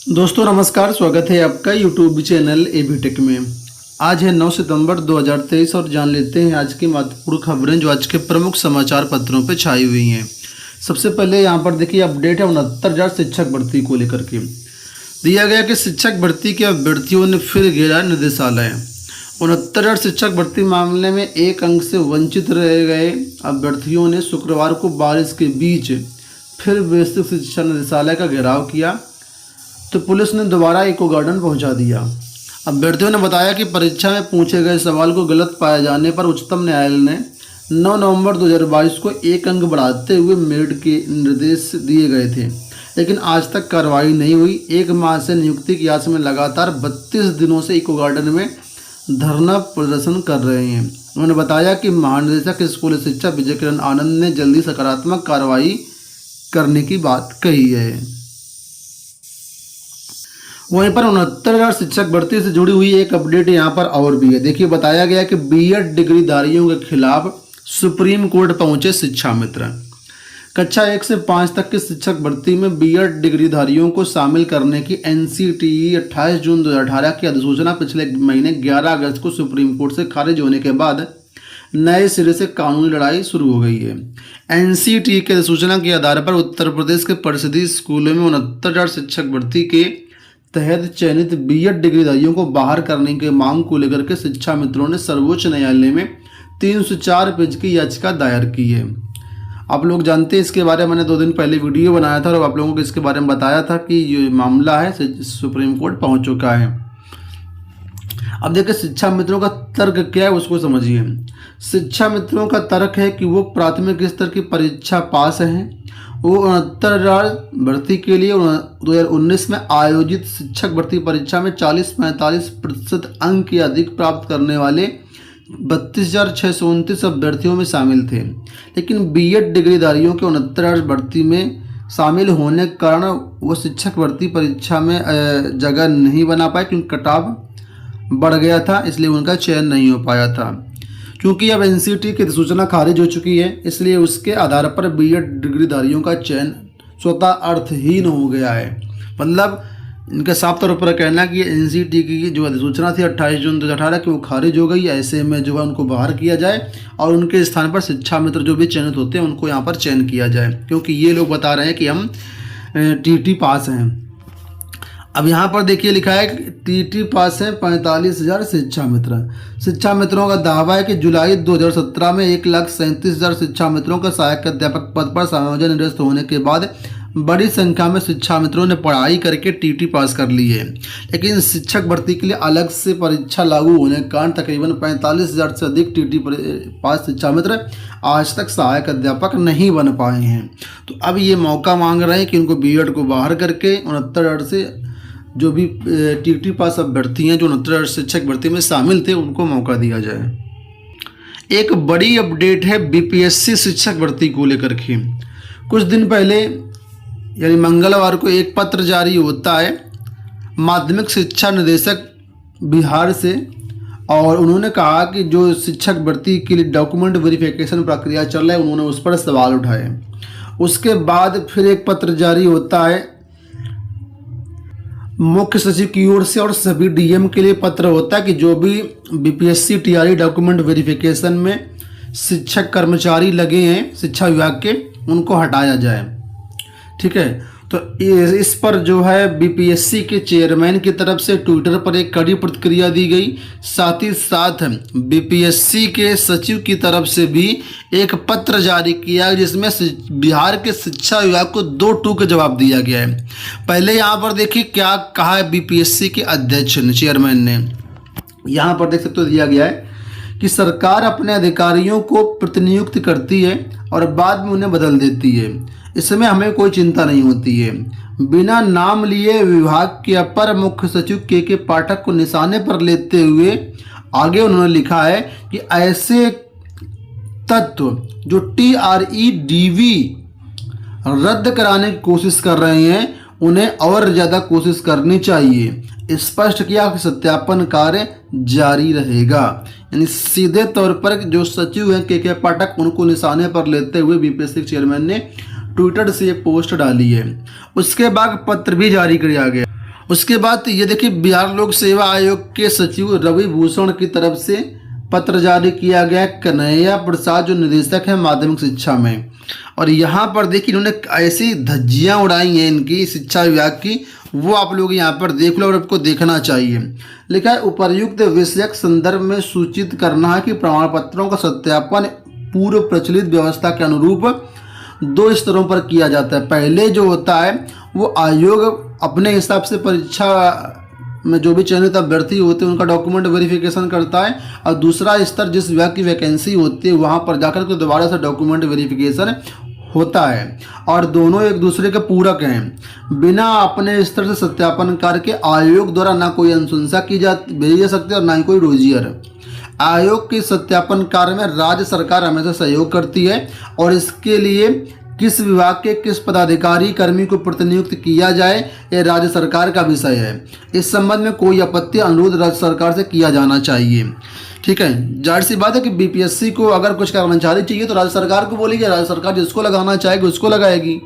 दोस्तों नमस्कार, स्वागत है आपका यूट्यूब चैनल एबी टेक में। आज है 9 सितंबर 2023 और जान लेते हैं आज की महत्वपूर्ण खबरें जो आज के प्रमुख समाचार पत्रों पर छाई हुई हैं। सबसे पहले यहां पर देखिए अपडेट है 69,000 शिक्षक भर्ती को लेकर के दिया गया कि शिक्षक भर्ती के अभ्यर्थियों ने फिर घेरा निदेशालय। 69,000 शिक्षक भर्ती मामले में एक अंक से वंचित रह गए अभ्यर्थियों ने शुक्रवार को बारिश के बीच फिर बेसिक शिक्षा निदेशालय का घेराव किया तो पुलिस ने दोबारा इको गार्डन पहुंचा दिया। अभ्यर्थियों ने बताया कि परीक्षा में पूछे गए सवाल को गलत पाए जाने पर उच्चतम न्यायालय ने 9 नवंबर 2022 को एक अंक बढ़ाते हुए मेरिट के निर्देश दिए गए थे, लेकिन आज तक कार्रवाई नहीं हुई। एक माह से नियुक्ति की आस में लगातार 32 दिनों से इको गार्डन में धरना प्रदर्शन कर रहे हैं। उन्होंने बताया कि महानिदेशक स्कूल शिक्षा विजय किरण आनंद ने जल्दी सकारात्मक कार्रवाई करने की बात कही है। वहीं पर 69,000 शिक्षक भर्ती से जुड़ी हुई एक अपडेट यहाँ पर और भी है। देखिए बताया गया कि बीएड डिग्रीधारियों के खिलाफ सुप्रीम कोर्ट पहुंचे शिक्षा मित्र। कक्षा 1 से 5 तक की शिक्षक भर्ती में बीएड डिग्रीधारियों को शामिल करने की एनसीटीई 28 जून 2018 की अधिसूचना पिछले महीने 11 अगस्त को सुप्रीम कोर्ट से खारिज होने के बाद नए सिरे से कानूनी लड़ाई शुरू हो गई है। एनसीटीई की अधिसूचना के आधार पर उत्तर प्रदेश के परिषदीय स्कूलों में 69,000 शिक्षक भर्ती के तहत चयनित बीएड डिग्रीधारियों को बाहर करने की मांग को लेकर के शिक्षा मित्रों ने सर्वोच्च न्यायालय में 304 पेज की याचिका दायर की है। आप लोग जानते हैं, इसके बारे में मैंने 2 दिन पहले वीडियो बनाया था और आप लोगों को इसके बारे में बताया था कि ये मामला है सुप्रीम कोर्ट पहुंच चुका है। अब देखिए शिक्षा मित्रों का तर्क क्या है उसको समझिए। शिक्षा मित्रों का तर्क है कि वो प्राथमिक स्तर की परीक्षा पास हैं। वो 69,000 भर्ती के लिए 2019 में आयोजित शिक्षक भर्ती परीक्षा में 40-45% अंक या अधिक प्राप्त करने वाले 32,629 अभ्यर्थियों में शामिल थे, लेकिन बीएड डिग्रीधारियों के 69,000 भर्ती में शामिल होने के कारण वो शिक्षक भर्ती परीक्षा में जगह नहीं बना पाए, क्योंकि कटाव बढ़ गया था, इसलिए उनका चयन नहीं हो पाया था। क्योंकि अब एनसीटीई की अधिसूचना खारिज हो चुकी है, इसलिए उसके आधार पर बीएड डिग्रीधारियों का चयन स्वतः अर्थहीन हो गया है। मतलब इनका साफ तौर पर कहना कि एनसीटीई की जो अधिसूचना थी 28 जून 2018 की वो खारिज हो गई। ऐसे में जो है उनको बाहर किया जाए और उनके स्थान पर शिक्षा मित्र जो भी चयनित होते हैं उनको यहाँ पर चयन किया जाए, क्योंकि ये लोग बता रहे हैं कि हम टीटी पास हैं। अब यहाँ पर देखिए लिखा है कि टीटी पास है 45,000 शिक्षा मित्र। शिक्षा मित्रों का दावा है कि जुलाई 2017 में 1,37,000 शिक्षा मित्रों का सहायक अध्यापक पद पर समायोजन निरस्त होने के बाद बड़ी संख्या में शिक्षा मित्रों ने पढ़ाई करके टीटी पास कर ली है, लेकिन शिक्षक भर्ती के लिए अलग से परीक्षा लागू होने के कारण तकरीबन 45,000 से अधिक टीटी पास शिक्षा मित्र आज तक सहायक अध्यापक नहीं बन पाए हैं। तो अब ये मौका मांग रहे हैं कि उनको बीएड को बाहर करके 69,000 से जो भी टीटी पास अभ्यर्थी हैं जो 69,000 शिक्षक भर्ती में शामिल थे उनको मौका दिया जाए। एक बड़ी अपडेट है बीपीएससी शिक्षक भर्ती को लेकर के। कुछ दिन पहले यानी मंगलवार को एक पत्र जारी होता है माध्यमिक शिक्षा निदेशक बिहार से, और उन्होंने कहा कि जो शिक्षक भर्ती के लिए डॉक्यूमेंट वेरिफिकेशन प्रक्रिया चल रहा है उन्होंने उस पर सवाल उठाए। उसके बाद फिर एक पत्र जारी होता है मुख्य सचिव की ओर से और सभी डीएम के लिए पत्र होता है कि जो भी बीपीएससी टीआरई डॉक्यूमेंट वेरिफिकेशन में शिक्षक कर्मचारी लगे हैं शिक्षा विभाग के उनको हटाया जाए। ठीक है, तो इस पर जो है बीपीएससी के चेयरमैन की तरफ से ट्विटर पर एक कड़ी प्रतिक्रिया दी गई। साथ ही साथ बीपीएससी के सचिव की तरफ से भी एक पत्र जारी किया जिसमें बिहार के शिक्षा विभाग को 2 टूक जवाब दिया गया है। पहले यहाँ पर देखिए क्या कहा है बीपीएससी के अध्यक्ष ने, चेयरमैन ने। यहाँ पर देख सकते हो दिया गया है कि सरकार अपने अधिकारियों को प्रतिनियुक्त करती है और बाद में उन्हें बदल देती है, इसमें हमें कोई चिंता नहीं होती है। बिना नाम लिए विभाग के अपर मुख्य सचिव के पाठक को निशाने पर लेते हुए आगे उन्होंने लिखा है कि ऐसे तत्व जो टीआरई-डीवी रद्द कराने की कोशिश कर रहे हैं उन्हें और ज़्यादा कोशिश करनी चाहिए। स्पष्ट किया कि सत्यापन कार्य जारी रहेगा। यानी सीधे तौर पर जो सचिव हैं के पाठक उनको निशाने पर लेते हुए बीपीएससी चेयरमैन ने ट्विटर से ये पोस्ट डाली है। उसके बाद पत्र भी जारी किया गया उसके बाद ये देखिए, बिहार लोक सेवा आयोग के सचिव रवि भूषण की तरफ से पत्र जारी किया गया कन्हैया प्रसाद जो निदेशक हैं माध्यमिक शिक्षा में। और यहाँ पर देखिए इन्होंने ऐसी धज्जियाँ उड़ाई हैं इनकी शिक्षा विभाग की, वो आप लोग यहाँ पर देख लो और आपको देखना चाहिए। लिखा है उपर्युक्त विषयक संदर्भ में सूचित करना है कि प्रमाण पत्रों का सत्यापन पूर्व प्रचलित व्यवस्था के अनुरूप 2 स्तरों पर किया जाता है। पहले जो होता है वो आयोग अपने हिसाब से परीक्षा में जो भी चयनित अभ्यर्थी होते हैं उनका डॉक्यूमेंट वेरिफिकेशन करता है, और दूसरा स्तर जिस विभाग की वैकेंसी होती है वहाँ पर जाकर के दोबारा से डॉक्यूमेंट वेरिफिकेशन होता है, और दोनों एक दूसरे के पूरक हैं। बिना अपने स्तर से सत्यापन करके आयोग द्वारा ना कोई अनुशंसा की भेजी जा सकती है और ना ही कोई रोजियर। आयोग के सत्यापन कार्य में राज्य सरकार हमेशा सहयोग करती है, और इसके लिए किस विभाग के किस पदाधिकारी कर्मी को प्रतिनियुक्त किया जाए यह राज्य सरकार का विषय है। इस संबंध में कोई आपत्ति अनुरोध राज्य सरकार से किया जाना चाहिए। ठीक है, जाहिर सी बात है कि बीपीएससी को अगर कुछ कर्मचारी चाहिए तो राज्य सरकार को बोलेगी, राज्य सरकार जिसको लगाना चाहेगी उसको लगाएगी।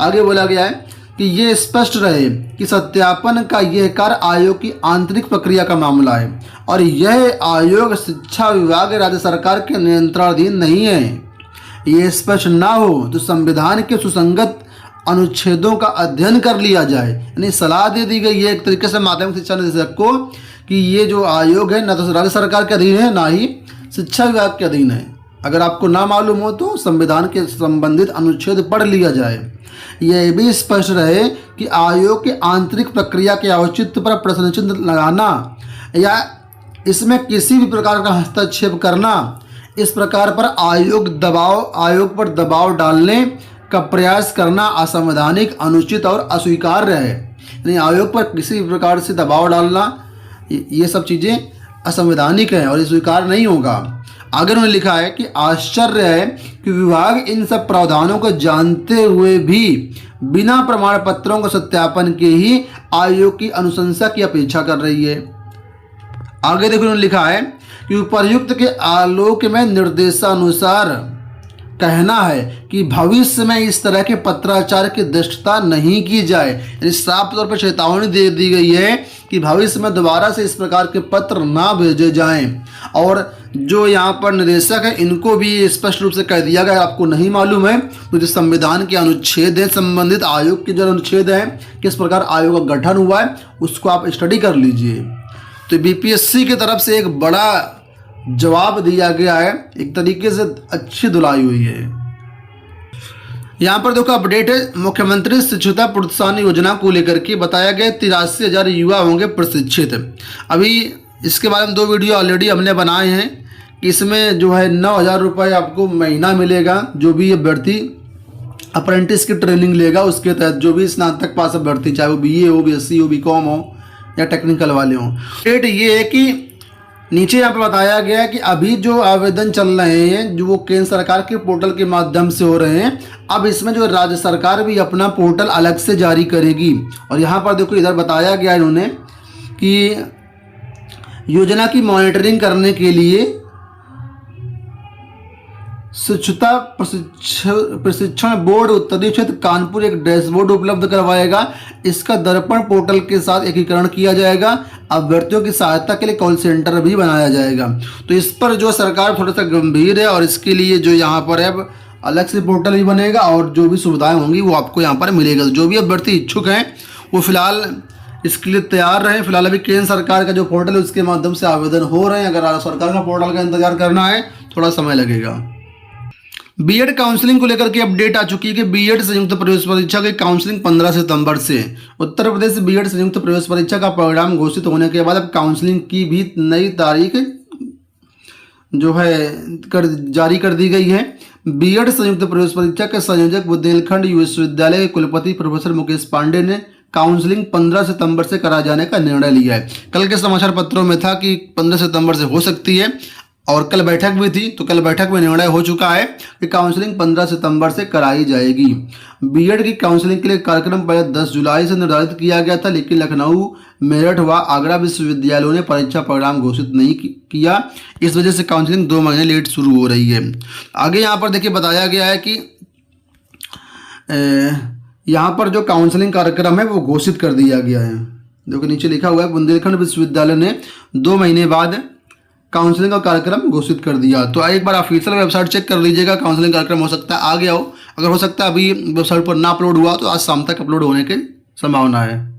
आगे बोला गया है कि ये स्पष्ट रहे कि सत्यापन का यह कार्य आयोग की आंतरिक प्रक्रिया का मामला है, और यह आयोग शिक्षा विभाग राज्य सरकार के नियंत्रणाधीन नहीं है। ये स्पष्ट ना हो तो संविधान के सुसंगत अनुच्छेदों का अध्ययन कर लिया जाए। यानी सलाह दे दी गई है एक तरीके से माध्यमिक शिक्षा निदेशक को कि ये जो आयोग है ना तो राज्य सरकार के अधीन है ना ही शिक्षा विभाग के अधीन है। अगर आपको ना मालूम हो तो संविधान के संबंधित अनुच्छेद पढ़ लिया जाए। यह भी स्पष्ट रहे कि आयोग के आंतरिक प्रक्रिया के औचित्य पर प्रश्न चिन्ह लगाना या इसमें किसी भी प्रकार का हस्तक्षेप करना, इस प्रकार पर आयोग पर दबाव डालने का प्रयास करना असंवैधानिक, अनुचित और अस्वीकार्य है। यानी आयोग पर किसी भी प्रकार से दबाव डालना ये सब चीज़ें असंवैधानिक है और स्वीकार नहीं होगा। आगे उन्होंने लिखा है कि आश्चर्य है कि विभाग इन सब प्रावधानों को जानते हुए भी बिना प्रमाण पत्रों का सत्यापन के ही आयोग की अनुशंसा की अपेक्षा कर रही है। आगे देखो उन्होंने लिखा है कि उपर्युक्त के आलोक में निर्देशानुसार कहना है कि भविष्य में इस तरह के पत्राचार की दृष्टता नहीं की जाए। यानी साफ तौर पर चेतावनी दे दी गई है कि भविष्य में दोबारा से इस प्रकार के पत्र ना भेजे जाएं। और जो यहाँ पर निदेशक है इनको भी स्पष्ट रूप से कह दिया गया, आपको नहीं मालूम है तो जो संविधान के अनुच्छेद है, संबंधित आयोग के जो अनुच्छेद है, किस प्रकार आयोग का गठन हुआ है, उसको आप स्टडी कर लीजिए। तो बीपीएससी की तरफ से एक बड़ा जवाब दिया गया है, एक तरीके से अच्छी धुलाई हुई है। यहाँ पर देखो अपडेट है, मुख्यमंत्री शिक्षुता प्रोत्साहन योजना को लेकर के बताया गया 83,000 युवा होंगे प्रशिक्षित। अभी इसके बारे में 2 वीडियो ऑलरेडी हमने बनाए हैं कि इसमें जो है 9,000 रुपये आपको महीना मिलेगा। जो भी अभ्यर्थी अप्रेंटिस की ट्रेनिंग लेगा उसके तहत, जो भी स्नातक पास अभ्यर्थी, चाहे वो बीए हो, बीएससी हो, बीकॉम हो या टेक्निकल वाले हों। डेट ये है कि नीचे यहाँ पर बताया गया है कि अभी जो आवेदन चल रहे हैं जो वो केंद्र सरकार के पोर्टल के माध्यम से हो रहे हैं, अब इसमें जो राज्य सरकार भी अपना पोर्टल अलग से जारी करेगी। और यहाँ पर देखो इधर बताया गया है इन्होंने कि योजना की मॉनिटरिंग करने के लिए शिक्षुता प्रशिक्षण बोर्ड उत्तरी क्षेत्र कानपुर एक डैशबोर्ड उपलब्ध करवाएगा। इसका दर्पण पोर्टल के साथ एकीकरण किया जाएगा। अभ्यर्थियों की सहायता के लिए कॉल सेंटर भी बनाया जाएगा। तो इस पर जो सरकार थोड़ा सा गंभीर है और इसके लिए जो यहाँ पर है अलग से पोर्टल भी बनेगा और जो भी सुविधाएं होंगी वो आपको यहाँ पर मिलेगा। जो भी अभ्यर्थी इच्छुक हैं वो फिलहाल इसके लिए तैयार रहें। फिलहाल अभी केंद्र सरकार का जो पोर्टल है उसके माध्यम से आवेदन हो रहे हैं। अगर राज्य सरकार का पोर्टल का इंतजार करना है थोड़ा समय लगेगा। बीएड काउंसलिंग को लेकर के अपडेट आ चुकी है कि बीएड संयुक्त प्रवेश परीक्षा की काउंसलिंग 15 सितंबर से। उत्तर प्रदेश बीएड संयुक्त प्रवेश परीक्षा का परिणाम घोषित होने के बाद अब काउंसलिंग की भी नई तारीख जो है जारी कर दी गई है। बीएड संयुक्त प्रवेश परीक्षा के संयोजक बुंदेलखंड विश्वविद्यालय के कुलपति प्रोफेसर मुकेश पांडे ने काउंसलिंग 15 सितंबर से करा जाने का निर्णय लिया है। कल के समाचार पत्रों में था कि 15 सितंबर से हो सकती है और कल बैठक भी थी, तो कल बैठक में निर्णय हो चुका है कि काउंसलिंग 15 सितंबर से कराई जाएगी। बीएड की काउंसलिंग के लिए कार्यक्रम पहले 10 जुलाई से निर्धारित किया गया था, लेकिन लखनऊ, मेरठ व आगरा विश्वविद्यालयों ने परीक्षा परिणाम घोषित नहीं किया। इस वजह से काउंसलिंग 2 महीने लेट शुरू हो रही है। आगे यहाँ पर देखिए बताया गया है कि यहाँ पर जो काउंसलिंग कार्यक्रम है वो घोषित कर दिया गया है। देखो नीचे लिखा हुआ है बुंदेलखंड विश्वविद्यालय ने 2 महीने बाद काउंसलिंग का कार्यक्रम घोषित कर दिया। तो एक बार ऑफिशियल वेबसाइट चेक कर लीजिएगा, काउंसलिंग कार्यक्रम हो सकता है आ गया हो, अगर हो सकता है अभी वेबसाइट पर ना अपलोड हुआ तो आज शाम तक अपलोड होने की संभावना है।